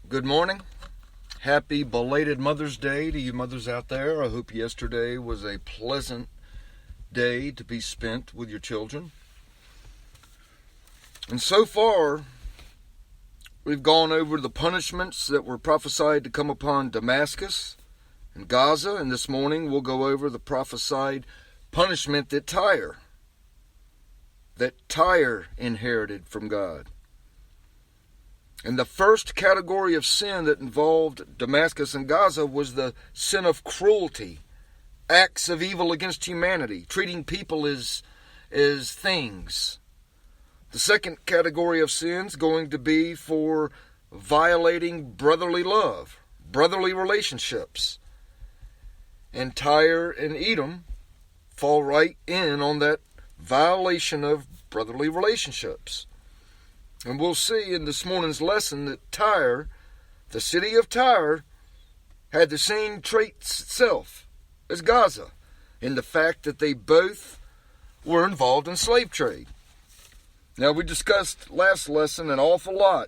Good morning. Happy belated Mother's Day to you mothers out there. I hope yesterday was a pleasant day to be spent with your children. And so far, we've gone over the punishments that were prophesied to come upon Damascus and Gaza. And this morning we'll go over the prophesied punishment that Tyre inherited from God. And the first category of sin that involved Damascus and Gaza was the sin of cruelty, acts of evil against humanity, treating people as things. The second category of sins going to be for violating brotherly love, brotherly relationships. And Tyre and Edom fall right in on that violation of brotherly relationships. And we'll see in this morning's lesson that Tyre, the city of Tyre, had the same traits itself as Gaza in the fact that they both were involved in slave trade. Now, we discussed last lesson an awful lot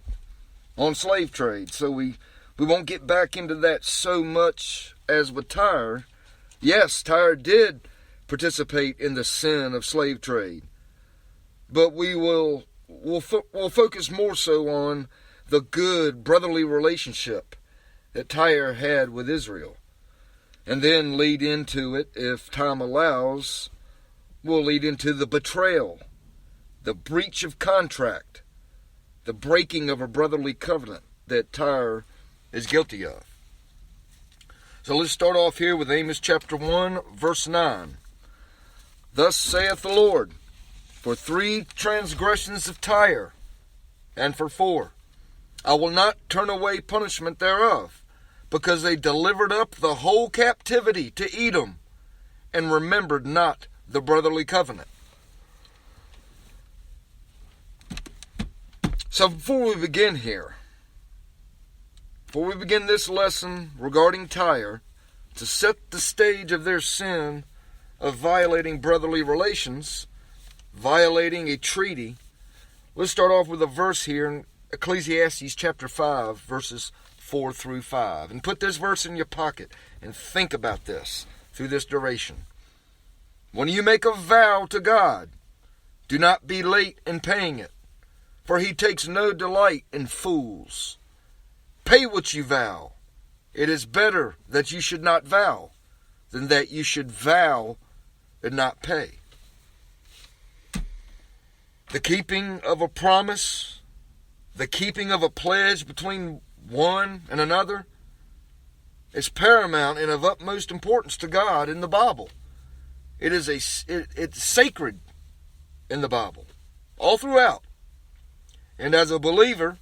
on slave trade, so we won't get back into that so much as with Tyre. Yes, Tyre did participate in the sin of slave trade, but we'll focus more so on the good brotherly relationship that Tyre had with Israel. And then lead into it, if time allows, we'll lead into the betrayal, the breach of contract, the breaking of a brotherly covenant that Tyre is guilty of. So let's start off here with Amos chapter 1, verse 9. Thus saith the Lord, for 3 transgressions of Tyre, and for 4, I will not turn away punishment thereof, because they delivered up the whole captivity to Edom, and remembered not the brotherly covenant. So before we begin this lesson regarding Tyre, to set the stage of their sin of violating brotherly relations, violating a treaty, let's start off with a verse here in Ecclesiastes chapter 5, verses 4 through 5. And put this verse in your pocket and think about this through this duration. When you make a vow to God, do not be late in paying it, for he takes no delight in fools. Pay what you vow. It is better that you should not vow than that you should vow and not pay. The keeping of a promise, the keeping of a pledge between one and another is paramount and of utmost importance to God in the Bible. It's sacred in the Bible, all throughout. And as a believer,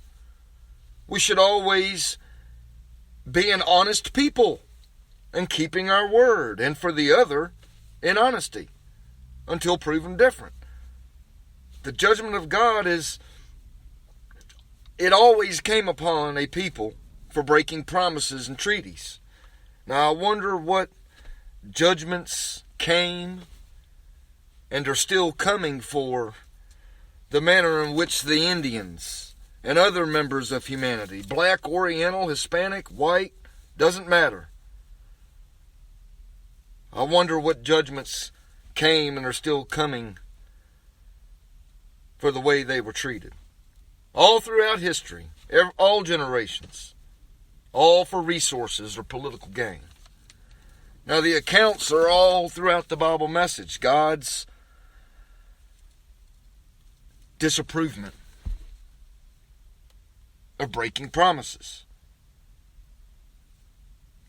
we should always be an honest people and keeping our word, and for the other, in honesty, until proven different. The judgment of God it always came upon a people for breaking promises and treaties. Now I wonder what judgments came and are still coming for the manner in which the Indians and other members of humanity, black, oriental, Hispanic, white, doesn't matter. I wonder what judgments came and are still coming for the way they were treated. All throughout history, all generations, all for resources or political gain. Now the accounts are all throughout the Bible message. God's disapproval of breaking promises.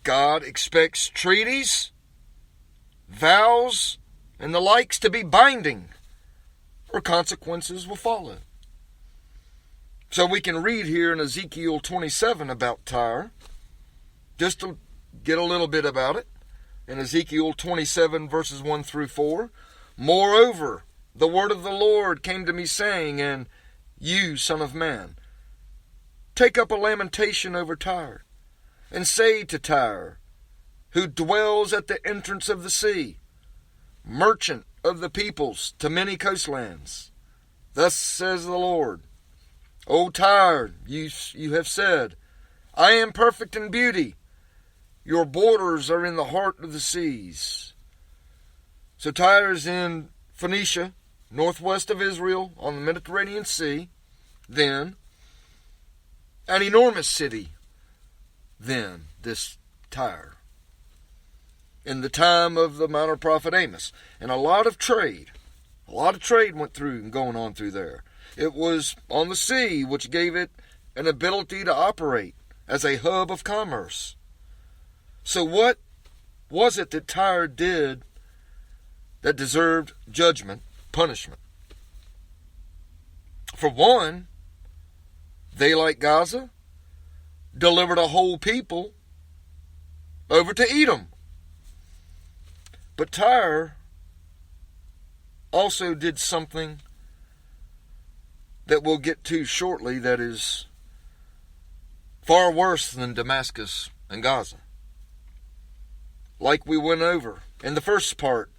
God expects treaties, vows, and the likes to be binding, or consequences will follow. So we can read here in Ezekiel 27 about Tyre, just to get a little bit about it. In Ezekiel 27 verses 1 through 4, moreover, the word of the Lord came to me saying, and you, son of man, take up a lamentation over Tyre, and say to Tyre, who dwells at the entrance of the sea, merchant of the peoples to many coastlands, thus says the Lord, O Tyre, you have said, I am perfect in beauty. Your borders are in the heart of the seas. So Tyre is in Phoenicia, northwest of Israel, on the Mediterranean Sea. Then, an enormous city. Then, this Tyre. In the time of the minor prophet Amos. And a lot of trade went through and going on through there. It was on the sea, which gave it an ability to operate as a hub of commerce. So what was it that Tyre did that deserved judgment, punishment? For one, they, like Gaza, delivered a whole people over to Edom. But Tyre also did something that we'll get to shortly that is far worse than Damascus and Gaza. Like we went over in the first part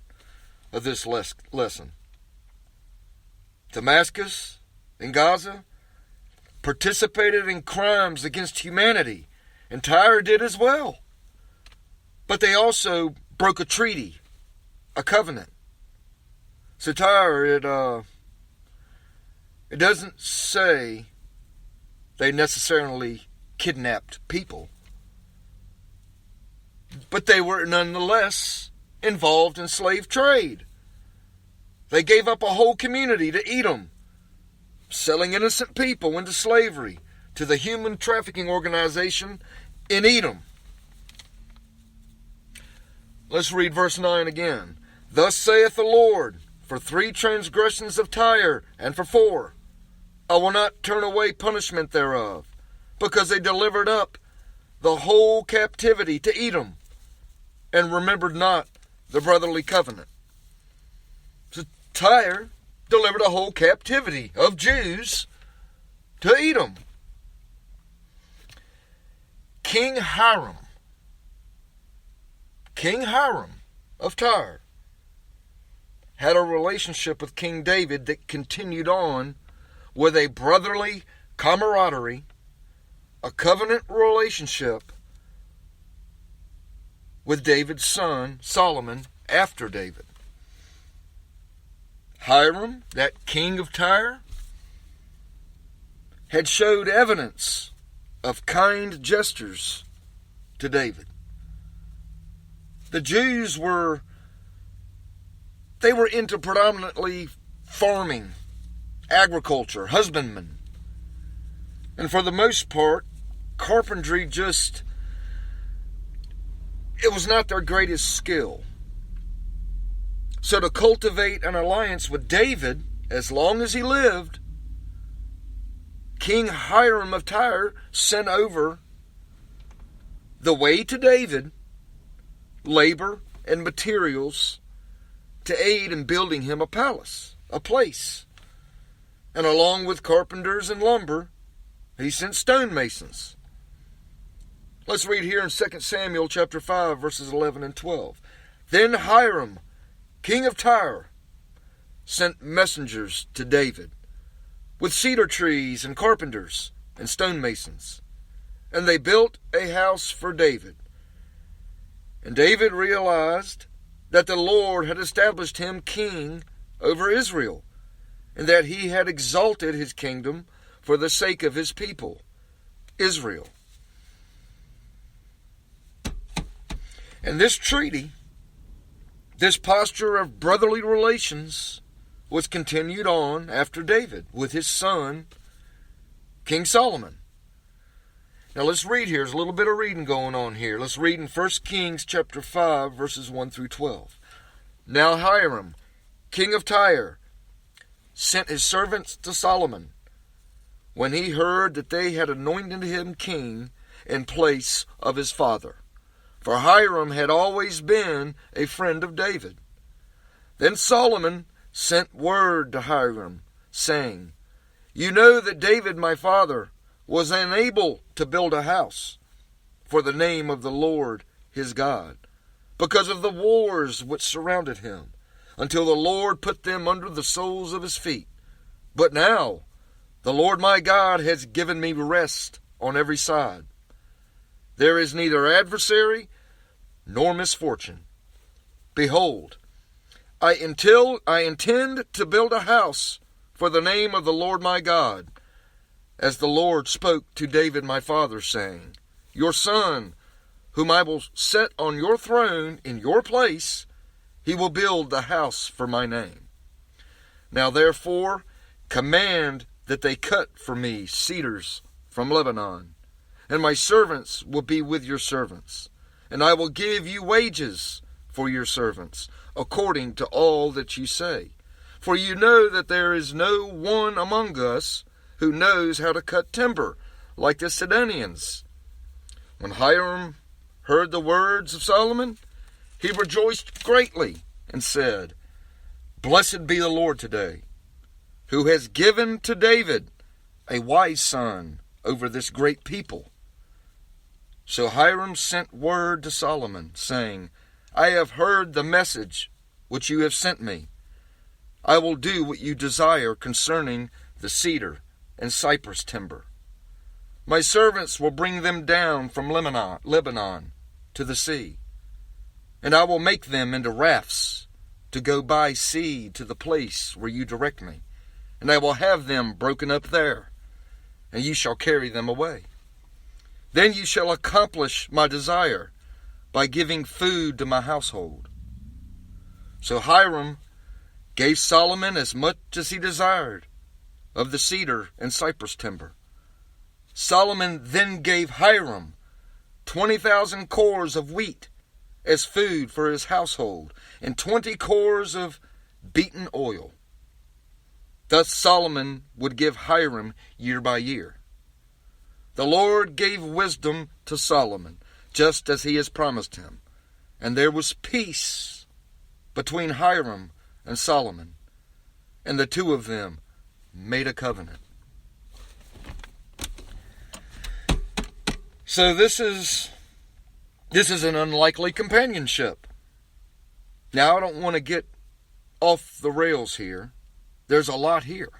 of this lesson. Damascus and Gaza participated in crimes against humanity, and Tyre did as well. But they also broke a treaty, a covenant. So Tyre, it doesn't say they necessarily kidnapped people, but they were nonetheless involved in slave trade. They gave up a whole community to Edom, selling innocent people into slavery to the human trafficking organization in Edom. Let's read verse 9 again. Thus saith the Lord, for 3 transgressions of Tyre, and for 4, I will not turn away punishment thereof, because they delivered up the whole captivity to Edom, and remembered not the brotherly covenant. So Tyre delivered a whole captivity of Jews to Edom. King Hiram of Tyre had a relationship with King David that continued on with a brotherly camaraderie, a covenant relationship with David's son, Solomon, after David. Hiram, that king of Tyre, had showed evidence of kind gestures to David. The Jews were into predominantly farming, agriculture, husbandmen. And for the most part, carpentry it was not their greatest skill. So to cultivate an alliance with David, as long as he lived, King Hiram of Tyre sent over the way to David labor and materials to aid in building him a palace, a place. And along with carpenters and lumber, he sent stonemasons. Let's read here in 2 Samuel chapter 5, verses 11 and 12. Then Hiram, king of Tyre, sent messengers to David with cedar trees and carpenters and stonemasons. And they built a house for David. And David realized that the Lord had established him king over Israel, and that he had exalted his kingdom for the sake of his people, Israel. And this treaty, this posture of brotherly relations, was continued on after David with his son, King Solomon. Now let's read here. There's a little bit of reading going on here. Let's read in 1 Kings chapter 5, verses 1 through 12. Now Hiram, king of Tyre, sent his servants to Solomon when he heard that they had anointed him king in place of his father. For Hiram had always been a friend of David. Then Solomon sent word to Hiram, saying, You know that David my father was unable to build a house for the name of the Lord his God, because of the wars which surrounded him, until the Lord put them under the soles of his feet. But now the Lord my God has given me rest on every side. there is neither adversary nor misfortune. Behold, I intend to build a house for the name of the Lord my God, as the Lord spoke to David my father, saying, Your son, whom I will set on your throne in your place, he will build the house for my name. Now therefore, command that they cut for me cedars from Lebanon, and my servants will be with your servants, and I will give you wages for your servants, according to all that you say. For you know that there is no one among us who knows how to cut timber, like the Sidonians. When Hiram heard the words of Solomon, he rejoiced greatly and said, Blessed be the Lord today, who has given to David a wise son over this great people. So Hiram sent word to Solomon, saying, I have heard the message which you have sent me. I will do what you desire concerning the cedar and cypress timber. My servants will bring them down from Lebanon to the sea, and I will make them into rafts to go by sea to the place where you direct me, and I will have them broken up there, and you shall carry them away. Then you shall accomplish my desire by giving food to my household. So Hiram gave Solomon as much as he desired of the cedar and cypress timber. Solomon then gave Hiram 20,000 cores of wheat as food for his household, and 20 cores of beaten oil. Thus Solomon would give Hiram year by year. The Lord gave wisdom to Solomon, just as he has promised him, and there was peace between Hiram and Solomon, and the two of them made a covenant. So this is an unlikely companionship. Now, I don't want to get off the rails here. There's a lot here.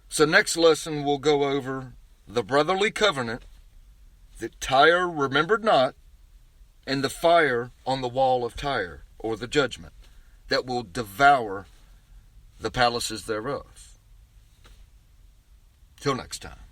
So next lesson we'll go over the brotherly covenant that Tyre remembered not, and the fire on the wall of Tyre, or the judgment, that will devour the palaces thereof. Till next time.